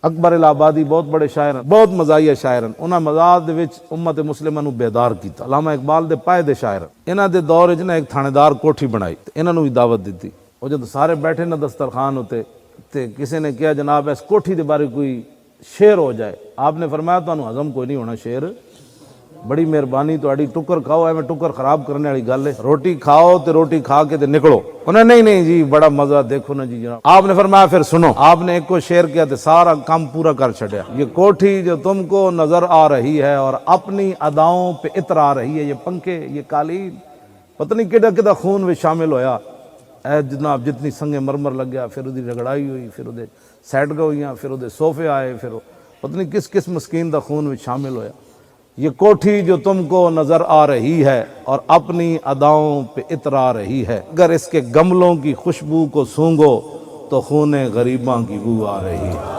اکبر الہآبادی بہت بڑے شاعر ہیں، بہت مزاحیہ شاعر ہیں، انہاں مزاح دے وچ امت مسلمہ نو بیدار کیتا۔ علامہ اقبال دے پائے دے شاعر ہیں، انہاں دے دور وچ نا ایک تھانے کوٹھی بنائی تے انہاں نو بھی دعوت دتی۔ وہ جب سارے بیٹھے نا دسترخوان ہوتے تے کسی نے کہا جناب اس کوٹھی دے بارے کوئی شعر ہو جائے، آپ نے فرمایا تانوں ہضم کوئی نہیں ہونا شعر، بڑی مہربانی تہاڈی، ٹکر کھاؤ، ایویں ٹکر خراب کرنے والی گل ہے، روٹی کھاؤ تے روٹی کھا کے تے نکلو۔ انہیں نہیں جی بڑا مزہ، دیکھو نا جی جناب۔ آپ نے فرمایا پھر سنو، آپ نے ایک کو شعر کیا تے سارا کام پورا کر چھڑیا۔ یہ کوٹھی جو تم کو نظر آ رہی ہے اور اپنی اداؤں پہ عطر آ رہی ہے، یہ پنکھے، یہ قالین، پتہ نہیں کیڑا خون میں شامل ہویا، اے جناب جتنی سنگ مرمر لگ گیا، پھر ادی رگڑائی ہوئی، پھر ادے سیٹ ہوئیاں، پھر ادے صوفے آئے، پھر پتہ نہیں کس مسکین دا خون میں شامل ہویا۔ یہ کوٹھی جو تم کو نظر آ رہی ہے اور اپنی اداؤں پہ عطر آ رہی ہے، اگر اس کے گملوں کی خوشبو کو سونگو تو خون غریباں کی بو آ رہی ہے۔